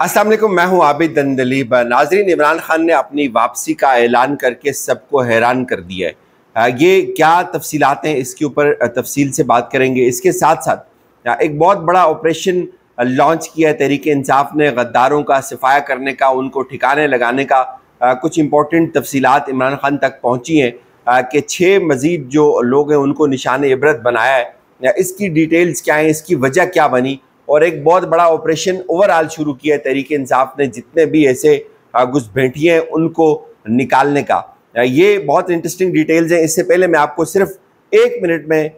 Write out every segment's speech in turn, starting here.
अस्सलाम वालेकुम, मैं हूं आबिद दंदलीब। नाजरीन, इमरान खान ने अपनी वापसी का ऐलान करके सबको हैरान कर दिया है। ये क्या तफसीलात हैं, इसके ऊपर तफसील से बात करेंगे। इसके साथ साथ एक बहुत बड़ा ऑपरेशन लॉन्च किया है तहरीक इंसाफ ने, गद्दारों का सफाया करने का, उनको ठिकाने लगाने का। कुछ इंपॉर्टेंट तफसीलात इमरान खान तक पहुँची हैं कि 6 मज़ीद जो लोग हैं उनको निशान इबरत बनाया है। इसकी डिटेल्स क्या हैं, इसकी वजह क्या बनी, और एक बहुत बड़ा ऑपरेशन ओवरऑल शुरू किया है तहरीक इंसाफ ने जितने भी ऐसे घुसपैठिए हैं उनको निकालने का। ये बहुत इंटरेस्टिंग डिटेल्स हैं। इससे पहले मैं आपको सिर्फ 1 मिनट में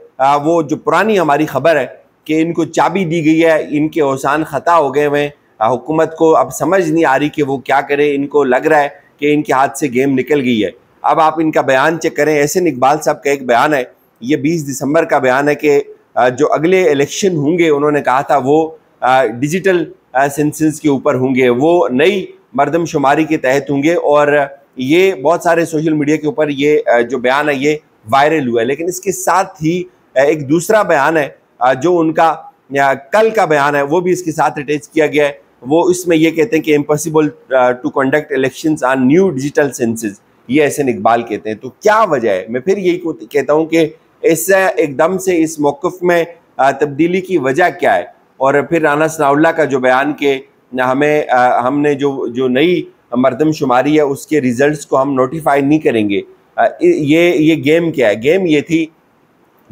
वो जो पुरानी हमारी खबर है कि इनको चाबी दी गई है, इनके औसान ख़ता हो गए हुए, हुकूमत को अब समझ नहीं आ रही कि वो क्या करे। इनको लग रहा है कि इनके हाथ से गेम निकल गई है। अब आप इनका बयान चेक करें। एहसन इकबाल साहब का एक बयान है, ये 20 दिसंबर का बयान है कि जो अगले इलेक्शन होंगे, उन्होंने कहा था वो डिजिटल सेंसस के ऊपर होंगे, वो नई मरदमशुमारी के तहत होंगे। और ये बहुत सारे सोशल मीडिया के ऊपर ये जो बयान है ये वायरल हुआ है। लेकिन इसके साथ ही एक दूसरा बयान है जो उनका कल का बयान है, वो भी इसके साथ अटैच किया गया है। वो इसमें ये कहते हैं कि impossible to conduct elections on new digital census, ये एहसन इकबाल कहते हैं। तो क्या वजह है? मैं फिर यही कहता हूँ कि इससे एकदम से इस मौक़िफ़ में तब्दीली की वजह क्या है। और फिर राना सनाउल्लाह का जो बयान के हमने जो नई मरदमशुमारी है उसके रिज़ल्ट्स को हम नोटिफाई नहीं करेंगे। ये गेम क्या है? गेम ये थी,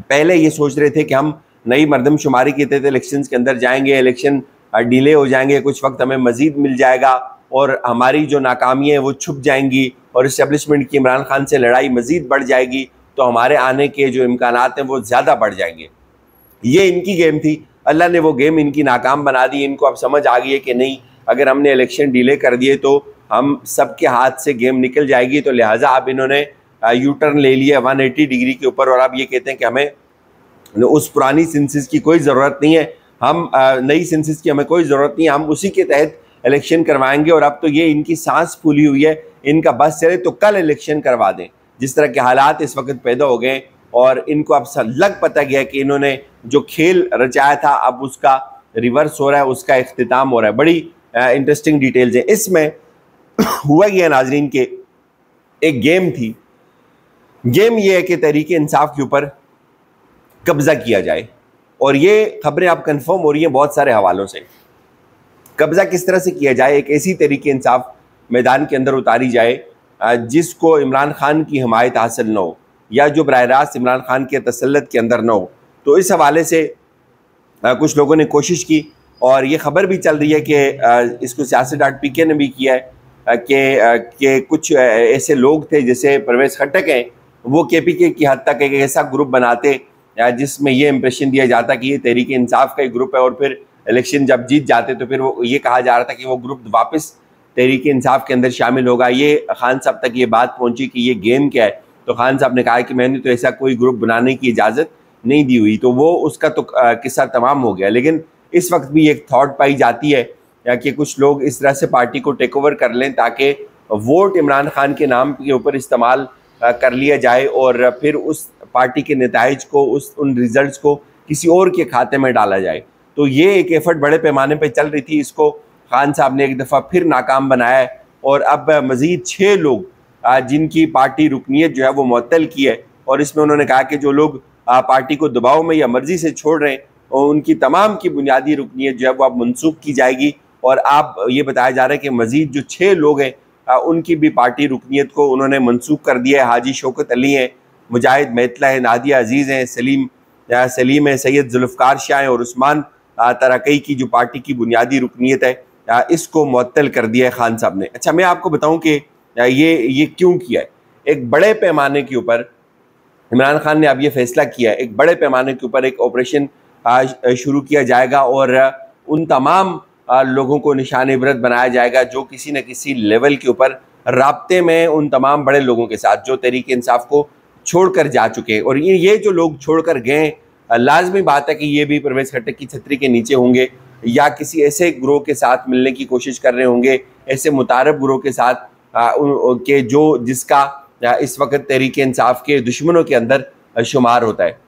पहले ये सोच रहे थे कि हम नई मरदमशुमारी के तहत इलेक्शंस के अंदर जाएंगे, इलेक्शन डिले हो जाएंगे, कुछ वक्त हमें मज़ीद मिल जाएगा और हमारी जो नाकामियाँ हैं वो छुप जाएंगी और इस्टेब्लिशमेंट की इमरान खान से लड़ाई मज़ीद बढ़ जाएगी, तो हमारे आने के जो इम्कानात हैं वो ज़्यादा बढ़ जाएंगे। ये इनकी गेम थी। अल्लाह ने वो गेम इनकी नाकाम बना दी। इनको अब समझ आ गई है कि नहीं, अगर हमने इलेक्शन डिले कर दिए तो हम सबके हाथ से गेम निकल जाएगी। तो लिहाजा अब इन्होंने यू टर्न ले लिया 180 डिग्री के ऊपर, और अब ये कहते हैं कि हमें उस पुरानी सेंसस की कोई ज़रूरत नहीं है, हम नई सेंसस की हमें कोई ज़रूरत नहीं है, हम उसी के तहत इलेक्शन करवाएंगे। और अब तो ये इनकी सांस फूली हुई है, इनका बस चले तो कल इलेक्शन करवा दें। जिस तरह के हालात इस वक्त पैदा हो गए और इनको अब लग पता गया कि इन्होंने जो खेल रचाया था अब उसका रिवर्स हो रहा है, उसका इख्तिताम हो रहा है। बड़ी इंटरेस्टिंग डिटेल्स हैं इसमें। हुआ यह नाजरीन के एक गेम थी। गेम ये है कि तहरीक इंसाफ के ऊपर कब्ज़ा किया जाए, और ये खबरें अब कंफर्म हो रही हैं बहुत सारे हवालों से। कब्ज़ा किस तरह से किया जाए? एक ऐसी तहरीक इंसाफ मैदान के अंदर उतारी जाए जिसको इमरान खान की हिमायत हासिल न हो, या जो बराह रास्त इमरान खान के तसल्लुत के अंदर न हो। तो इस हवाले से कुछ लोगों ने कोशिश की, और ये खबर भी चल रही है कि इसको siyaset.pk ने भी किया है कि कुछ ऐसे लोग थे जैसे परवेज़ खट्टक हैं, वो KPK की हद तक एक ऐसा ग्रुप बनाते जिसमें ये इंप्रेशन दिया जाता कि ये तहरीक इंसाफ का एक ग्रुप है, और फिर इलेक्शन जब जीत जाते तो फिर वो ये कहा जा रहा था कि वो ग्रुप वापस तहरीक इंसाफ के अंदर शामिल होगा। ये खान साहब तक ये बात पहुंची कि ये गेम क्या है, तो खान साहब ने कहा कि मैंने तो ऐसा कोई ग्रुप बनाने की इजाज़त नहीं दी हुई। तो वो उसका तो किस्सा तमाम हो गया। लेकिन इस वक्त भी एक थॉट पाई जाती है कि कुछ लोग इस तरह से पार्टी को टेक ओवर कर लें ताकि वोट इमरान खान के नाम के ऊपर इस्तेमाल कर लिया जाए, और फिर उस पार्टी के नताइज को, उन रिज़ल्ट्स को किसी और के खाते में डाला जाए। तो ये एक एफर्ट बड़े पैमाने पर चल रही थी। इसको खान साहब ने एक दफ़ा फिर नाकाम बनाया है, और अब मज़ीद 6 लोग जिनकी पार्टी रुकनीत जो है वो मुअत्तल की है, और इसमें उन्होंने कहा कि जो लोग पार्टी को दबाव में या मर्ज़ी से छोड़ रहे हैं और उनकी तमाम की बुनियादी रुकनीत जो है वो अब मनसूख की जाएगी। और आप ये बताया जा रहा है कि मज़ीद जो 6 लोग हैं उनकी भी पार्टी रुकनीत को उन्होंने मनसूख कर दिया है। हाजी शौकत अली हैं, मुजाहिद मैतला है, नादिया अजीज़ हैं, सलीम है, सैयद जुल्फ़कार शाह हैं, और उस्मान तरकई की जो पार्टी की बुनियादी रुकनीत है इसको मुअत्तल कर दिया है खान साहब ने। अच्छा, मैं आपको बताऊं कि ये क्यों किया है। एक बड़े पैमाने के ऊपर इमरान खान ने अब ये फैसला किया है, एक बड़े पैमाने के ऊपर एक ऑपरेशन शुरू किया जाएगा, और उन तमाम लोगों को निशान इबरत बनाया जाएगा जो किसी न किसी लेवल के ऊपर राब्ते में उन तमाम बड़े लोगों के साथ जो तहरीक इंसाफ को छोड़कर जा चुके हैं। और ये जो लोग छोड़कर गए, लाजमी बात है कि ये भी परवेज़ खट्टक की छतरी के नीचे होंगे, या किसी ऐसे ग्रोह के साथ मिलने की कोशिश कर रहे होंगे, ऐसे मुतारब ग्रोह के साथ के जिसका इस वक्त तहरीक इंसाफ के दुश्मनों के अंदर शुमार होता है।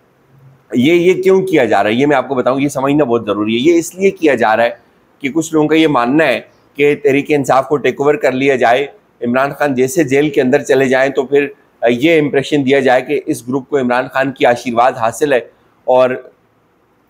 ये क्यों किया जा रहा है ये मैं आपको बताऊं, ये समझना बहुत ज़रूरी है। ये इसलिए किया जा रहा है कि कुछ लोगों का ये मानना है कि तहरीक इंसाफ को टेक ओवर कर लिया जाए, इमरान खान जैसे जेल के अंदर चले जाएं, तो फिर ये इम्प्रेशन दिया जाए कि इस ग्रुप को इमरान खान की आशीर्वाद हासिल है और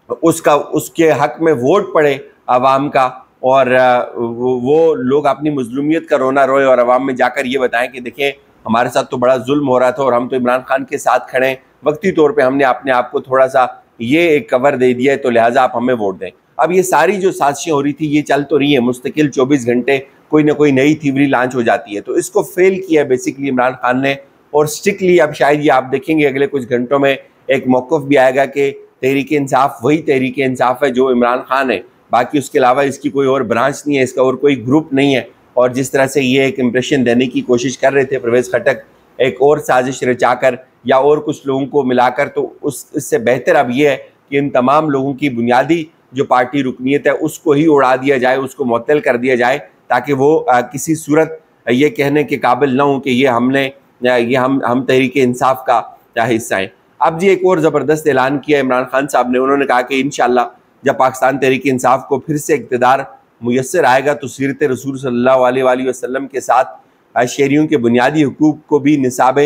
उसके हक में वोट पड़े आवाम का, और वो लोग अपनी मजलूमियत का रोना रोए और आवाम में जाकर ये बताएं कि देखिए हमारे साथ तो बड़ा जुल्म हो रहा था और हम तो इमरान खान के साथ खड़े हैं, वक्ती तौर पे हमने अपने आप को थोड़ा सा ये एक कवर दे दिया है, तो लिहाजा आप हमें वोट दें। अब ये सारी जो साजिशें हो रही थी ये चल तो रही है मुस्तकिल, 24 घंटे कोई ना कोई नई थीवरी लॉन्च हो जाती है, तो इसको फेल किया बेसिकली इमरान खान ने। और स्ट्रिक्टली अब शायद ये आप देखेंगे अगले कुछ घंटों में एक मौक़िफ़ भी आएगा कि तहरीक इंसाफ वही तहरीक इंसाफ है जो इमरान खान है, बाकी उसके अलावा इसकी कोई और ब्रांच नहीं है, इसका और कोई ग्रुप नहीं है। और जिस तरह से ये एक इम्प्रेशन देने की कोशिश कर रहे थे परवेज़ खटक, एक और साजिश रचाकर या और कुछ लोगों को मिलाकर, तो इससे बेहतर अब ये है कि इन तमाम लोगों की बुनियादी जो पार्टी रुकनीत है उसको ही उड़ा दिया जाए, उसको मुअत्तल कर दिया जाए, ताकि वो किसी सूरत ये कहने के काबिल ना हो कि ये हम तहरीक इंसाफ का हिस्सा हैं। अब जी एक और ज़बरदस्त ऐलान किया इमरान खान साहब ने, उन्होंने कहा कि इंशाअल्लाह जब पाकिस्तान तहरीक इंसाफ को फिर से इक़्तिदार मुयस्सर आएगा तो सीरत रसूल सल्लल्लाहु अलैहि वसल्लम के साथ शहरियों के बुनियादी हुकूक़ को भी निसाब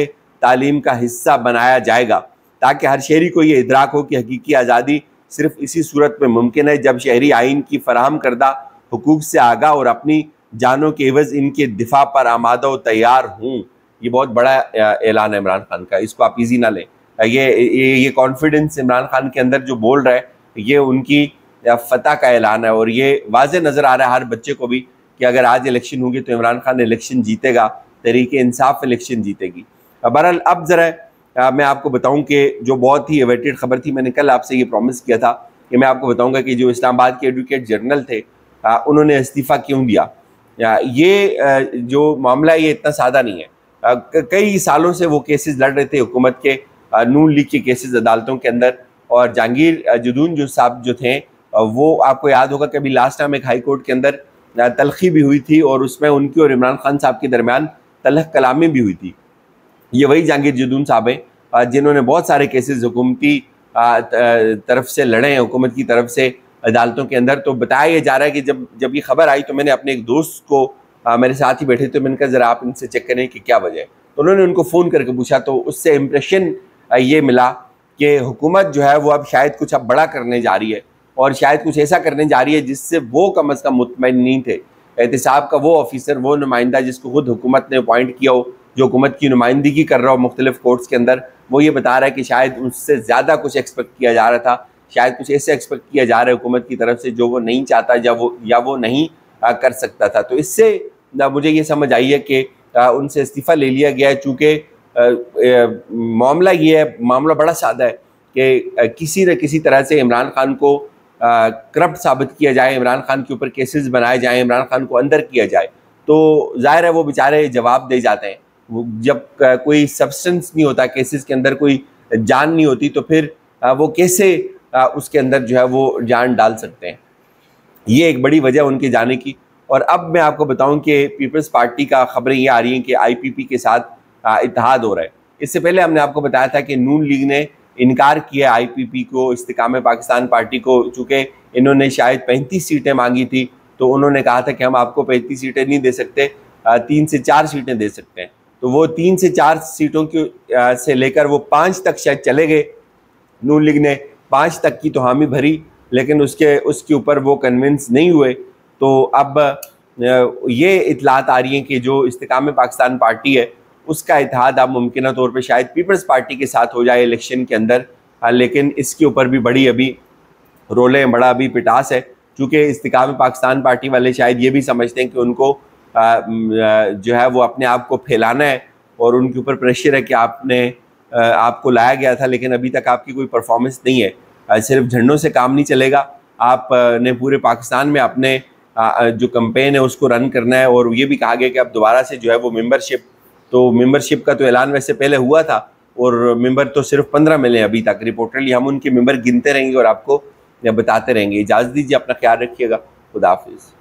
तालीम का हिस्सा बनाया जाएगा, ताकि हर शहरी को ये इदराक हो कि हकीकी आज़ादी सिर्फ इसी सूरत में मुमकिन है जब शहरी आइन की फराहम करदा हुकूक़ से आगाह और अपनी जानों के एवज़ इनके दिफा पर आमादा व तैयार हूँ। ये बहुत बड़ा ऐलान है इमरान खान का, इसको आप ईजी ना लें। ये कॉन्फिडेंस इमरान खान के अंदर जो बोल रहा है ये उनकी फतह का ऐलान है, और ये वाज़े नज़र आ रहा है हर बच्चे को भी कि अगर आज इलेक्शन होगी तो इमरान खान इलेक्शन जीतेगा, तहरीक इंसाफ इलेक्शन जीतेगी। बहरहाल अब ज़रा मैं आपको बताऊं कि जो बहुत ही अवेटेड ख़बर थी, मैंने कल आपसे ये प्रॉमिस किया था कि मैं आपको बताऊंगा कि जो इस्लामाबाद के एडवोकेट जनरल थे उन्होंने इस्तीफ़ा क्यों दिया। ये जो मामला ये इतना सादा नहीं है, कई सालों से वो केसेस लड़ रहे थे हुकूमत के, नून लीग के केसेस अदालतों के अंदर, और जहांगीर जदून जो साहब जो थे वो आपको याद होगा कि अभी लास्ट टाइम एक हाई कोर्ट के अंदर तलखी भी हुई थी और उसमें उनकी और इमरान खान साहब के दरमियान तलख कलामी भी हुई थी। ये वही जहांगीर जदून साहब हैं जिन्होंने बहुत सारे केसेस हुकूमती तरफ से लड़े हैं, हुकूमत की तरफ से अदालतों के अंदर। तो बताया ये जा रहा है कि जब ये खबर आई तो मैंने अपने एक दोस्त को मेरे साथ ही बैठे थे, मैंने कहा ज़रा आप इनसे चेक करें कि क्या वजह है। तो उन्होंने उनको फ़ोन करके पूछा, तो उससे इम्प्रेशन ये मिला कि हुकूमत जो है वो अब शायद कुछ अब बड़ा करने जा रही है, और शायद कुछ ऐसा करने जा रही है जिससे वो कम अज़ कम मुतमईन नहीं थे। एहतिसाब का वो ऑफिसर, वो नुमाइंदा जिसको खुद हुकूमत ने अपॉइंट किया हो, जो हुकूमत की नुमाइंदगी कर रहा हो मुख्तलिफ कोर्ट्स के अंदर, वो ये बता रहा है कि शायद उससे ज़्यादा कुछ एक्सपेक्ट किया जा रहा था, शायद कुछ ऐसे एक्सपेक्ट किया जा रहा है हुकूमत की तरफ से जो वो नहीं चाहता या वो नहीं कर सकता था। तो इससे मुझे ये समझ आई है कि उनसे इस्तीफ़ा ले लिया गया है, चूँकि मामला ये है, मामला बड़ा सादा है कि किसी न किसी तरह से इमरान खान को करप्ट साबित किया जाए, इमरान खान के ऊपर केसेस बनाए जाएं, इमरान खान को अंदर किया जाए। तो ज़ाहिर है वो बेचारे जवाब दे जाते हैं। जब कोई सब्सटेंस नहीं होता केसेस के अंदर, कोई जान नहीं होती, तो फिर वो कैसे उसके अंदर जो है वो जान डाल सकते हैं। ये एक बड़ी वजह उनके जाने की। और अब मैं आपको बताऊं कि पीपल्स पार्टी का खबरें ये आ रही हैं कि IPP के साथ इत्तेहाद हो रहा है। इससे पहले हमने आपको बताया था कि नून लीग ने इनकार किया IPP को, इस्तिकाम पाकिस्तान पार्टी को, चूँकि इन्होंने शायद 35 सीटें मांगी थी, तो उन्होंने कहा था कि हम आपको 35 सीटें नहीं दे सकते, 3 से 4 सीटें दे सकते हैं। तो वो 3 से 4 सीटों की से लेकर वो 5 तक शायद चले गए। नून लीग ने 5 तक की तो हामी भरी, लेकिन उसके ऊपर वो कन्विंस नहीं हुए। तो अब ये इतलात आ रही हैं कि जो इस्तिकाम पाकिस्तान पार्टी है उसका इत्तेहाद अब मुमकिन तौर पे शायद पीपल्स पार्टी के साथ हो जाए इलेक्शन के अंदर, लेकिन इसके ऊपर भी बड़ी अभी रोलें, बड़ा अभी पिटास है, क्योंकि इस्तिकाम पाकिस्तान पार्टी वाले शायद ये भी समझते हैं कि उनको जो है वो अपने आप को फैलाना है, और उनके ऊपर प्रेशर है कि आपको लाया गया था लेकिन अभी तक आपकी कोई परफॉर्मेंस नहीं है। सिर्फ झंडों से काम नहीं चलेगा, आपने पूरे पाकिस्तान में अपने जो कैंपेन है उसको रन करना है। और ये भी कहा गया कि अब दोबारा से जो है वो मेंबरशिप का तो ऐलान वैसे पहले हुआ था, और मेंबर तो सिर्फ 15 मिले अभी तक रिपोर्टरली। हम उनके मेंबर गिनते रहेंगे और आपको बताते रहेंगे। इजाज़त दीजिए, अपना ख्याल रखिएगा। खुदा हाफिज़।